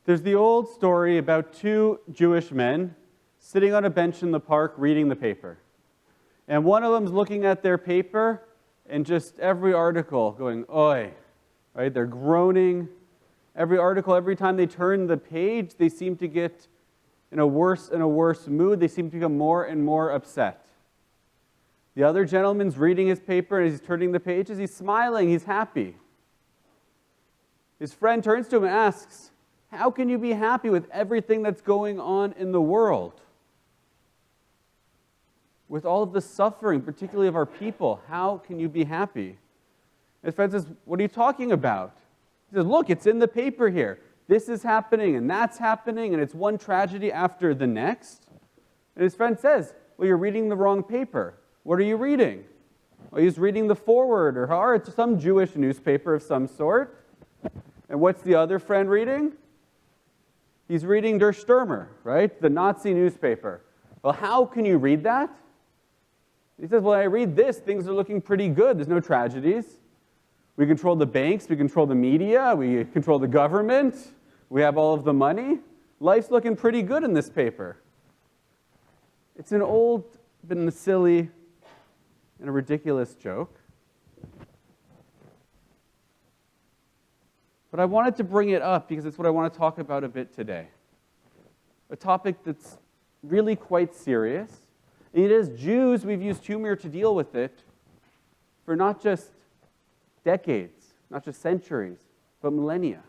There's the old story about two Jewish men sitting on a bench in the park reading the paper. And one of them's looking at their paper and just every article going, "Oi," right? They're groaning. Every article, every time they turn the page, they seem to get in a worse and a worse mood. They seem to become more and more upset. The other gentleman's reading his paper, and as he's turning the pages, he's smiling, he's happy. His friend turns to him and asks, "How can you be happy with everything that's going on in the world? With all of the suffering, particularly of our people, how can you be happy?" His friend says, "What are you talking about?" He says, "Look, it's in the paper here. This is happening, and that's happening, and it's one tragedy after the next." And his friend says, "Well, you're reading the wrong paper. What are you reading?" Well, he's reading the Forward, or it's some Jewish newspaper of some sort. And what's the other friend reading? He's reading Der Stürmer, right? The Nazi newspaper. "Well, how can you read that?" He says, "Well, I read this. Things are looking pretty good. There's no tragedies. We control the banks. We control the media. We control the government. We have all of the money. Life's looking pretty good in this paper." It's an old, but a silly and a ridiculous joke. But I wanted to bring it up because it's what I want to talk about a bit today. A topic that's really quite serious. And as Jews, we've used humor to deal with it for not just decades, not just centuries, but millennia.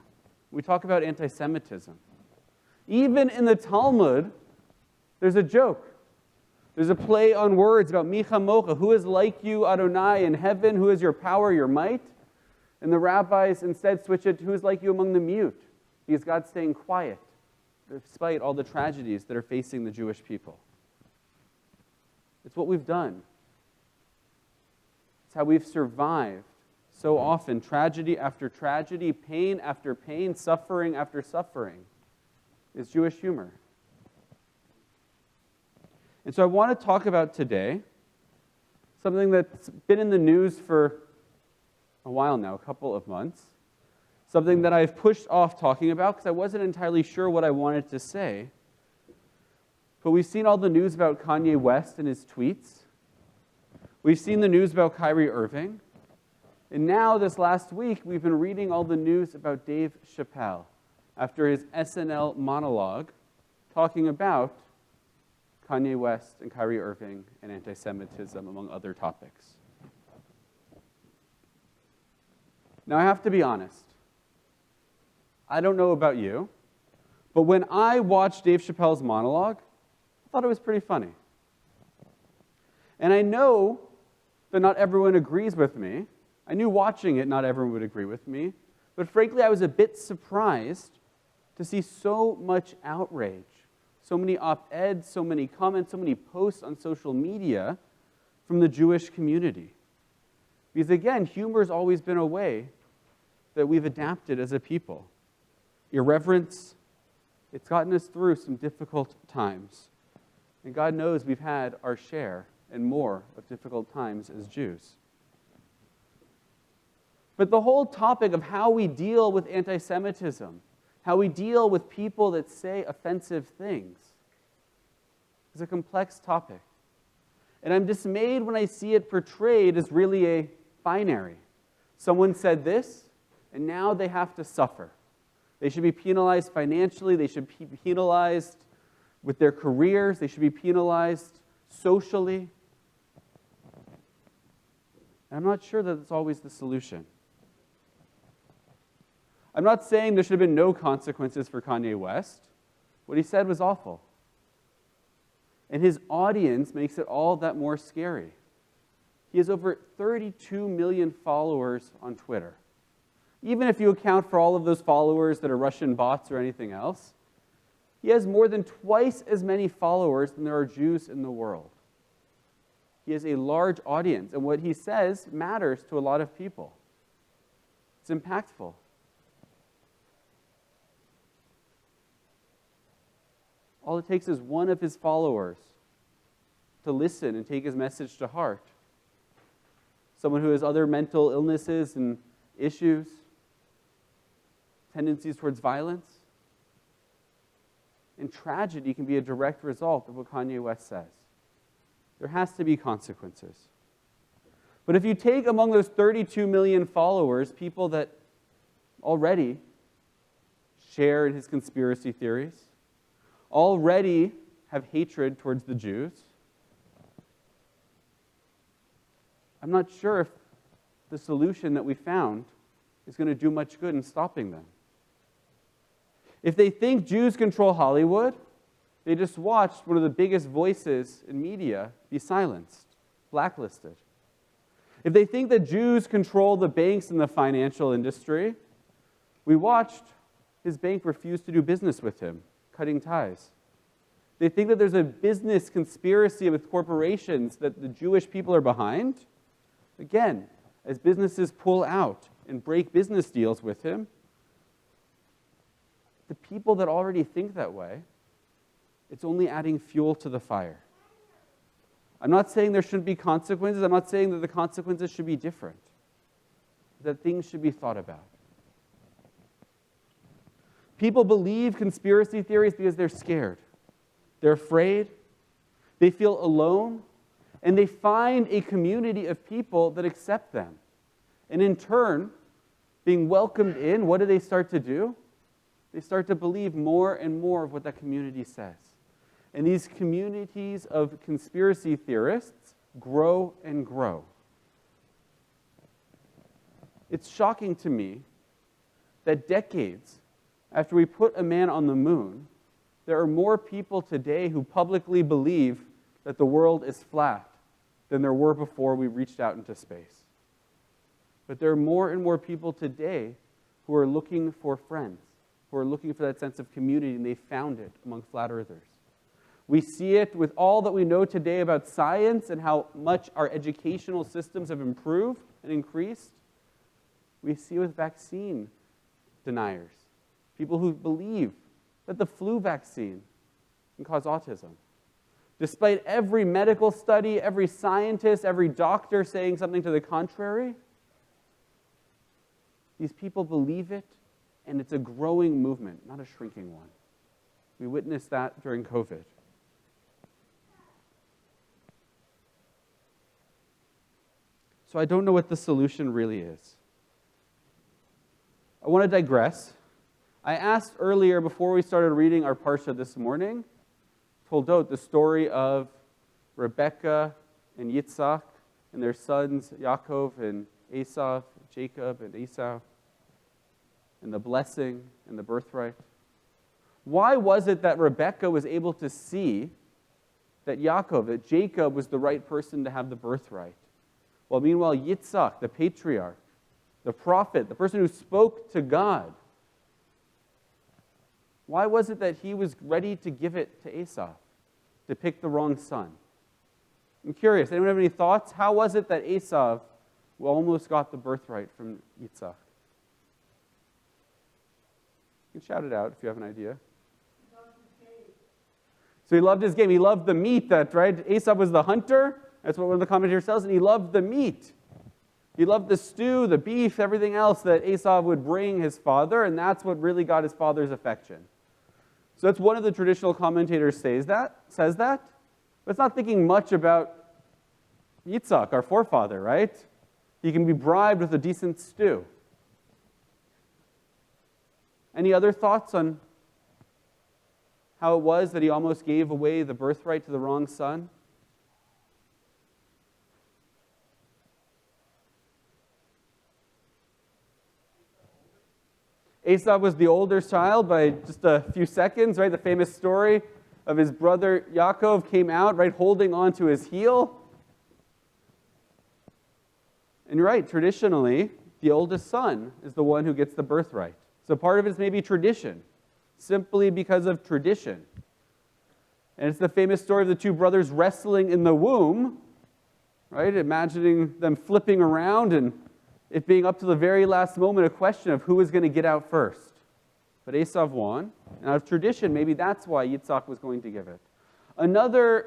We talk about anti-Semitism. Even in the Talmud, there's a joke. There's a play on words about Mi Chamocha, who is like you, Adonai, in heaven, who is your power, your might? And the rabbis instead switch it to who is like you among the mute, because God's staying quiet despite all the tragedies that are facing the Jewish people. It's what we've done. It's how we've survived so often, tragedy after tragedy, pain after pain, suffering after suffering, is Jewish humor. And so I want to talk about today something that's been in the news for a while now, a couple of months, something that I've pushed off talking about because I wasn't entirely sure what I wanted to say. But we've seen all the news about Kanye West and his tweets. We've seen the news about Kyrie Irving. And now, this last week, we've been reading all the news about Dave Chappelle after his SNL monologue talking about Kanye West and Kyrie Irving and anti-Semitism, among other topics. Now, I have to be honest. I don't know about you, but when I watched Dave Chappelle's monologue, I thought it was pretty funny. And I know that not everyone agrees with me. I knew watching it, not everyone would agree with me. But frankly, I was a bit surprised to see so much outrage, so many op-eds, so many comments, so many posts on social media from the Jewish community. Because again, humor's always been a way that we've adapted as a people. Irreverence, it's gotten us through some difficult times. And God knows we've had our share and more of difficult times as Jews. But the whole topic of how we deal with anti-Semitism, how we deal with people that say offensive things, is a complex topic. And I'm dismayed when I see it portrayed as really a binary. Someone said this, and now they have to suffer. They should be penalized financially. They should be penalized with their careers. They should be penalized socially. And I'm not sure that it's always the solution. I'm not saying there should have been no consequences for Kanye West. What he said was awful. And his audience makes it all that more scary. He has over 32 million followers on Twitter. Even if you account for all of those followers that are Russian bots or anything else, he has more than twice as many followers than there are Jews in the world. He has a large audience, and what he says matters to a lot of people. It's impactful. All it takes is one of his followers to listen and take his message to heart. Someone who has other mental illnesses and issues, tendencies towards violence, And tragedy can be a direct result of what Kanye West says. There has to be consequences. But if you take among those 32 million followers people that already share in his conspiracy theories, already have hatred towards the Jews, I'm not sure if the solution that we found is going to do much good in stopping them. If they think Jews control Hollywood, they just watched one of the biggest voices in media be silenced, blacklisted. If they think that Jews control the banks and the financial industry, we watched his bank refuse to do business with him, cutting ties. They think that there's a business conspiracy with corporations that the Jewish people are behind. Again, as businesses pull out and break business deals with him, the people that already think that way, it's only adding fuel to the fire. I'm not saying there shouldn't be consequences. I'm not saying that the consequences should be different, that things should be thought about. People believe conspiracy theories because they're scared. They're afraid. They feel alone. And they find a community of people that accept them. And in turn, being welcomed in, what do they start to do? They start to believe more and more of what that community says. And these communities of conspiracy theorists grow and grow. It's shocking to me that decades after we put a man on the moon, there are more people today who publicly believe that the world is flat than there were before we reached out into space. But there are more and more people today who are looking for friends, who are looking for that sense of community, and they found it among flat earthers. We see it with all that we know today about science and how much our educational systems have improved and increased. We see it with vaccine deniers, people who believe that the flu vaccine can cause autism. Despite every medical study, every scientist, every doctor saying something to the contrary, these people believe it, and it's a growing movement, not a shrinking one. We witnessed that during COVID. So I don't know what the solution really is. I want to digress. I asked earlier, before we started reading our parsha this morning, Toldot, the story of Rebekah and Yitzhak and their sons Yaakov and Esau, Jacob and Esau, and the blessing and the birthright. Why was it that Rebekah was able to see that that Jacob was the right person to have the birthright? While meanwhile Yitzhak, the patriarch, the prophet, the person who spoke to God, why was it that he was ready to give it to Esau, to pick the wrong son? I'm curious, anyone have any thoughts? How was it that Esau almost got the birthright from Yitzhak? You can shout it out if you have an idea. So he loved his game. He loved the meat, right? Esau was the hunter. That's what one of the commentators tells, and he loved the meat. He loved the stew, the beef, everything else that Esau would bring his father, and that's what really got his father's affection. So that's one of the traditional commentators says that, but it's not thinking much about Yitzhak, our forefather, right? He can be bribed with a decent stew. Any other thoughts on how it was that he almost gave away the birthright to the wrong son? Esau was the older child by just a few seconds, right? The famous story of his brother Yaakov came out, right, holding on to his heel. And you're right, traditionally, the oldest son is the one who gets the birthright. So part of it is maybe tradition, simply because of tradition. And it's the famous story of the two brothers wrestling in the womb, right? Imagining them flipping around and it being up to the very last moment a question of who was going to get out first. But Esau won, and out of tradition, maybe that's why Yitzhak was going to give it. Another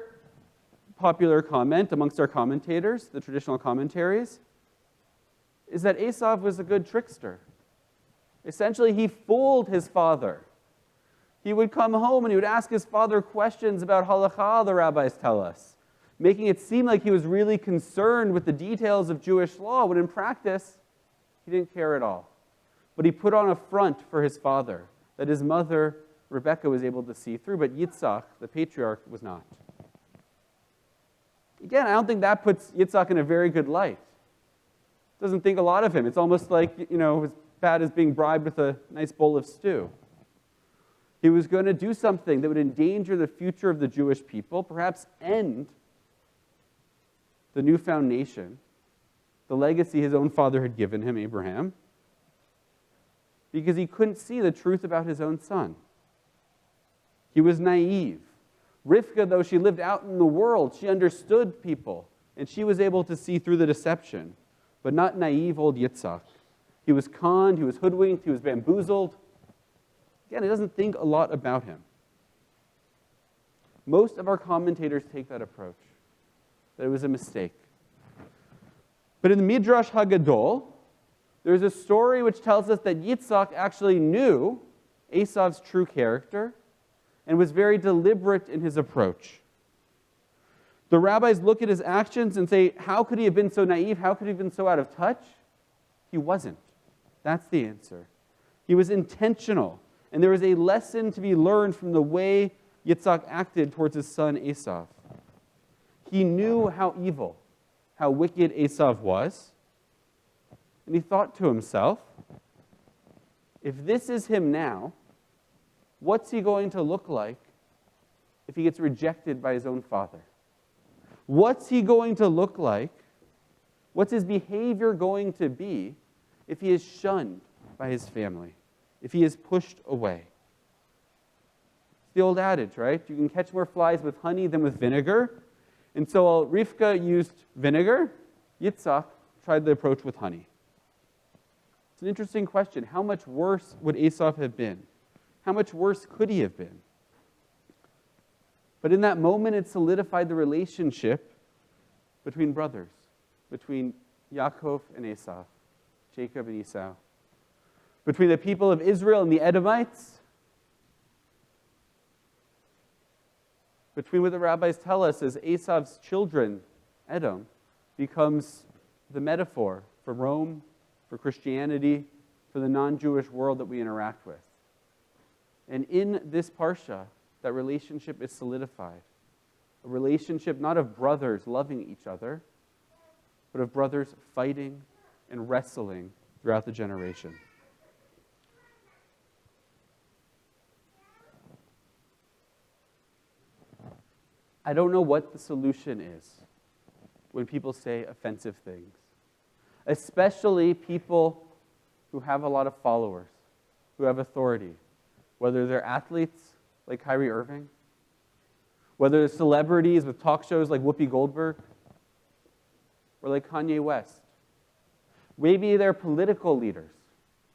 popular comment amongst our commentators, the traditional commentaries, is that Esau was a good trickster. Essentially, he fooled his father. He would come home and he would ask his father questions about halakha, the rabbis tell us, making it seem like he was really concerned with the details of Jewish law, when in practice, he didn't care at all. But he put on a front for his father that his mother, Rebecca, was able to see through, but Yitzhak, the patriarch, was not. Again, I don't think that puts Yitzhak in a very good light. Doesn't think a lot of him. It's almost like, as bad as being bribed with a nice bowl of stew. He was going to do something that would endanger the future of the Jewish people, perhaps end the newfound nation, the legacy his own father had given him, Abraham, because he couldn't see the truth about his own son. He was naive. Rivka, though she lived out in the world, she understood people, and she was able to see through the deception, but not naive old Yitzhak. He was conned, he was hoodwinked, he was bamboozled. Again, it doesn't think a lot about him. Most of our commentators take that approach, that it was a mistake. But in the Midrash Haggadol, there's a story which tells us that Yitzhak actually knew Esav's true character and was very deliberate in his approach. The rabbis look at his actions and say, how could he have been so naive? How could he have been so out of touch? He wasn't. That's the answer. He was intentional, and there was a lesson to be learned from the way Yitzhak acted towards his son Esav. He knew how evil, how wicked Esav was, and he thought to himself, if this is him now, what's he going to look like if he gets rejected by his own father? What's he going to look like? What's his behavior going to be if he is shunned by his family, if he is pushed away? It's the old adage, right? You can catch more flies with honey than with vinegar. And so while Rivka used vinegar, Yitzhak tried the approach with honey. It's an interesting question. How much worse would Esav have been? How much worse could he have been? But in that moment, it solidified the relationship between brothers, between Yaakov and Esav, Jacob and Esau, between the people of Israel and the Edomites, between what the rabbis tell us as Esav's children, Edom, becomes the metaphor for Rome, for Christianity, for the non-Jewish world that we interact with. And in this parsha, that relationship is solidified. A relationship not of brothers loving each other, but of brothers fighting and wrestling throughout the generation. I don't know what the solution is when people say offensive things, especially people who have a lot of followers, who have authority, whether they're athletes like Kyrie Irving, whether they're celebrities with talk shows like Whoopi Goldberg, or like Kanye West. Maybe they're political leaders.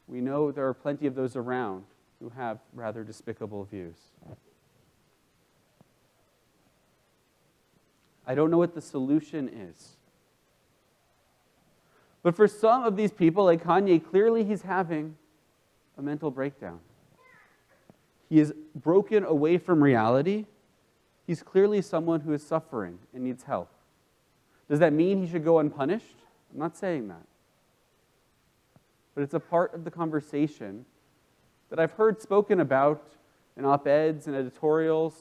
We know there are plenty of those around who have rather despicable views. I don't know what the solution is. But for some of these people, like Kanye, clearly he's having a mental breakdown. He is broken away from reality. He's clearly someone who is suffering and needs help. Does that mean he should go unpunished? I'm not saying that. But it's a part of the conversation that I've heard spoken about in op-eds and editorials,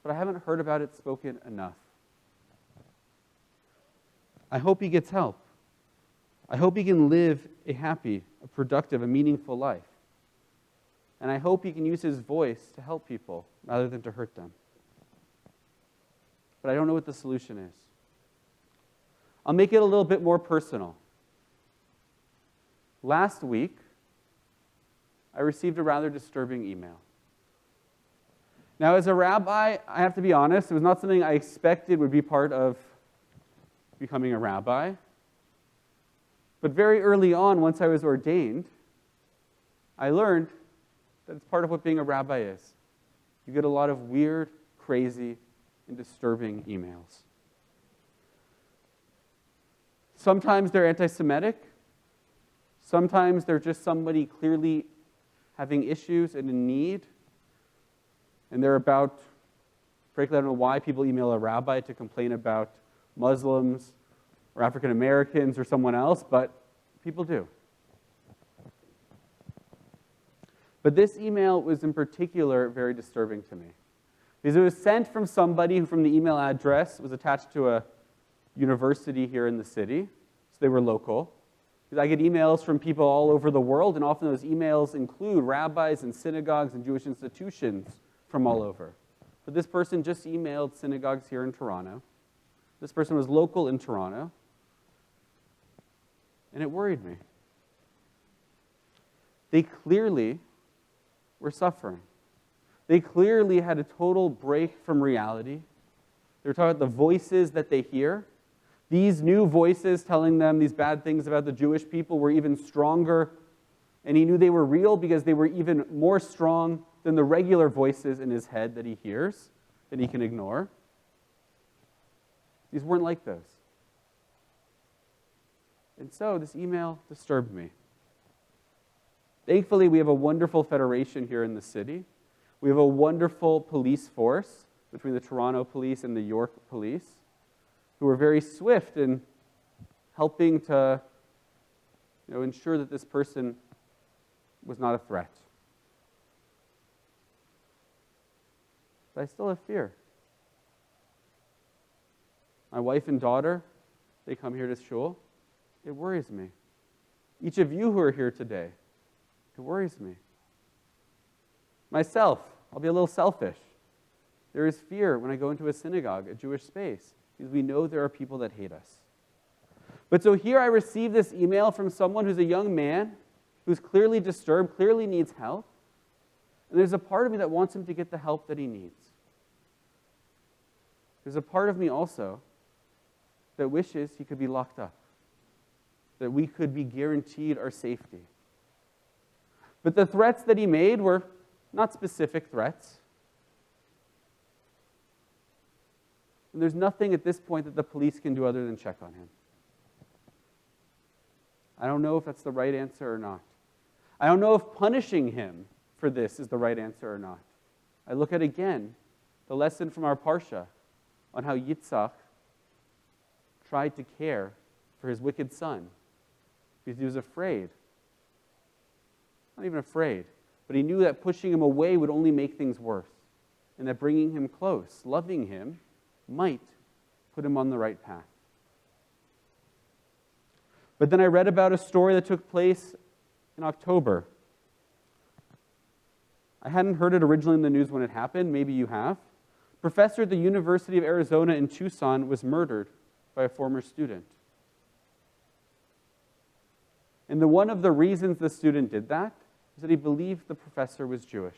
but I haven't heard about it spoken enough. I hope he gets help. I hope he can live a happy, a productive, a meaningful life. And I hope he can use his voice to help people rather than to hurt them. But I don't know what the solution is. I'll make it a little bit more personal. Last week, I received a rather disturbing email. Now, as a rabbi, I have to be honest, it was not something I expected would be part of becoming a rabbi. But very early on, once I was ordained, I learned that it's part of what being a rabbi is. You get a lot of weird, crazy, and disturbing emails. Sometimes they're anti-Semitic. Sometimes they're just somebody clearly having issues and in need And they're about, frankly, I don't know why people email a rabbi to complain about Muslims or African Americans or someone else, but people do. But this email was in particular very disturbing to me, because it was sent from somebody who, from the email address, was attached to a university here in the city, so they were local. Because I get emails from people all over the world, and often those emails include rabbis and synagogues and Jewish institutions from all over. But this person just emailed synagogues here in Toronto. This person was local in Toronto, and it worried me. They clearly were suffering. They clearly had a total break from reality. They were talking about the voices that they hear. These new voices telling them these bad things about the Jewish people were even stronger, and he knew they were real because they were even more strong than the regular voices in his head that he hears, that he can ignore. These weren't like those. And so this email disturbed me. Thankfully, we have a wonderful federation here in the city. We have a wonderful police force between the Toronto Police and the York Police, who were very swift in helping to ensure that this person was not a threat. But I still have fear. My wife and daughter, they come here to shul. It worries me. Each of you who are here today, it worries me. Myself, I'll be a little selfish. There is fear when I go into a synagogue, a Jewish space, because we know there are people that hate us. But so here I receive this email from someone who's a young man, who's clearly disturbed, clearly needs help. And there's a part of me that wants him to get the help that he needs. There's a part of me also that wishes he could be locked up, that we could be guaranteed our safety. But the threats that he made were not specific threats. And there's nothing at this point that the police can do other than check on him. I don't know if that's the right answer or not. I don't know if punishing him for this is the right answer or not. I look at, again, the lesson from our parsha on how Yitzhak tried to care for his wicked son because he was afraid. Not even afraid, but he knew that pushing him away would only make things worse, and that bringing him close, loving him, might put him on the right path. But then I read about a story that took place in October. I hadn't heard it originally in the news when it happened. Maybe you have. A professor at the University of Arizona in Tucson was murdered by a former student. And one of the reasons the student did that is that he believed the professor was Jewish.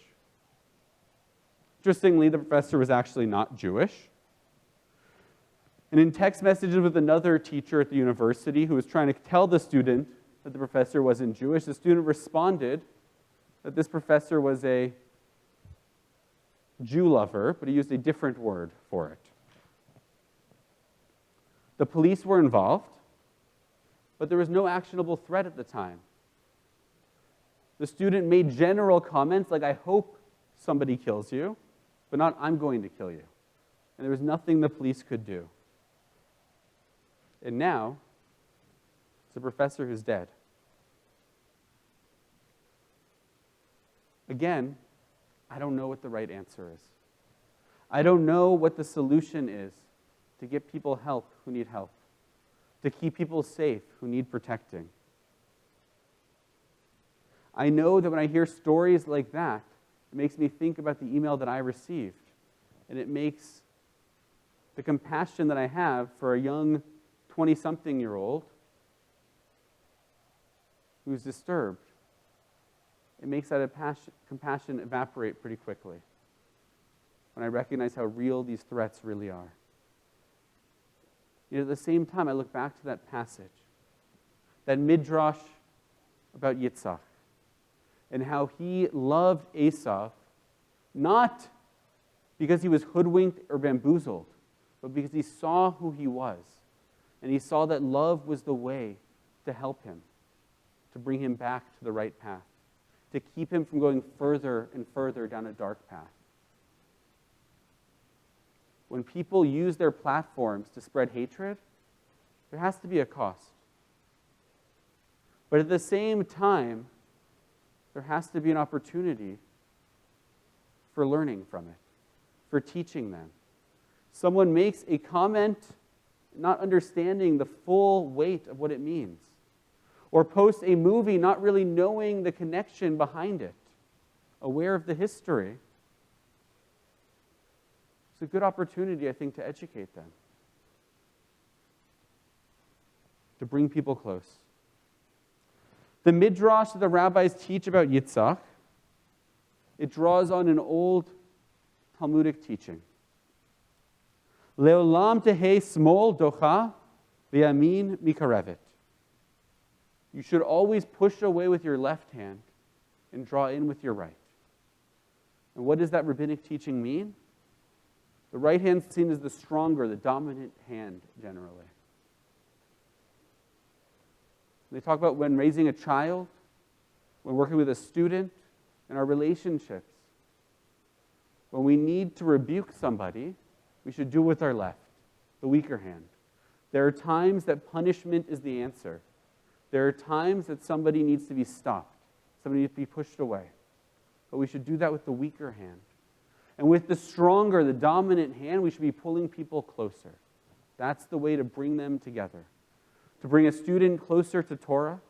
Interestingly, the professor was actually not Jewish. And in text messages with another teacher at the university who was trying to tell the student that the professor wasn't Jewish, the student responded that this professor was a Jew lover, but he used a different word for it. The police were involved, but there was no actionable threat at the time. The student made general comments like, I hope somebody kills you, but not, I'm going to kill you. And there was nothing the police could do. And now, it's a professor who's dead. Again, I don't know what the right answer is. I don't know what the solution is to get people help who need help, to keep people safe who need protecting. I know that when I hear stories like that, it makes me think about the email that I received, and it makes the compassion that I have for a young 20-something-year-old who's disturbed. It makes that compassion evaporate pretty quickly when I recognize how real these threats really are. Yet at the same time, I look back to that passage, that midrash about Yitzhak, and how he loved Esau, not because he was hoodwinked or bamboozled, but because he saw who he was. And he saw that love was the way to help him, to bring him back to the right path, to keep him from going further and further down a dark path. when people use their platforms to spread hatred, there has to be a cost. But at the same time, there has to be an opportunity for learning from it, for teaching them. Someone makes a comment not understanding the full weight of what it means, or posts a movie not really knowing the connection behind it, aware of the history. It's a good opportunity, I think, to educate them, to bring people close. The midrash that the rabbis teach about Yitzhak, it draws on an old Talmudic teaching. Leolam tehei smol docha v'yamin mikarevet. You should always push away with your left hand and draw in with your right. And what does that rabbinic teaching mean? The right hand is seen as the stronger, the dominant hand generally. They talk about when raising a child, when working with a student, in our relationships. When we need to rebuke somebody, we should do it with our left, the weaker hand. There are times that punishment is the answer. There are times that somebody needs to be stopped, somebody needs to be pushed away. But we should do that with the weaker hand. And with the stronger, the dominant hand, we should be pulling people closer. That's the way to bring them together. To bring a student closer to Torah,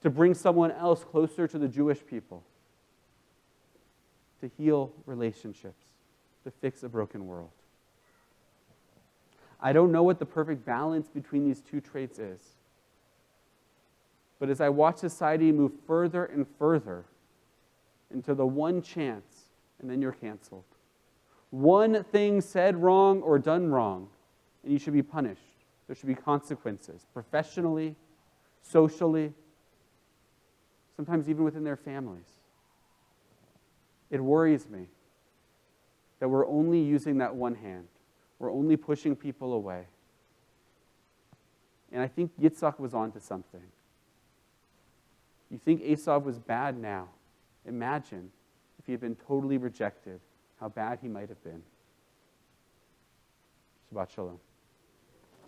to bring someone else closer to the Jewish people, to heal relationships, to fix a broken world. I don't know what the perfect balance between these two traits is. But as I watch society move further and further into the one chance, and then you're canceled. One thing said wrong or done wrong, and you should be punished. There should be consequences, professionally, socially, sometimes even within their families. It worries me that we're only using that one hand. We're only pushing people away. And I think Yitzhak was onto something. You think Esau was bad now. Imagine if he had been totally rejected, how bad he might have been. Shabbat Shalom.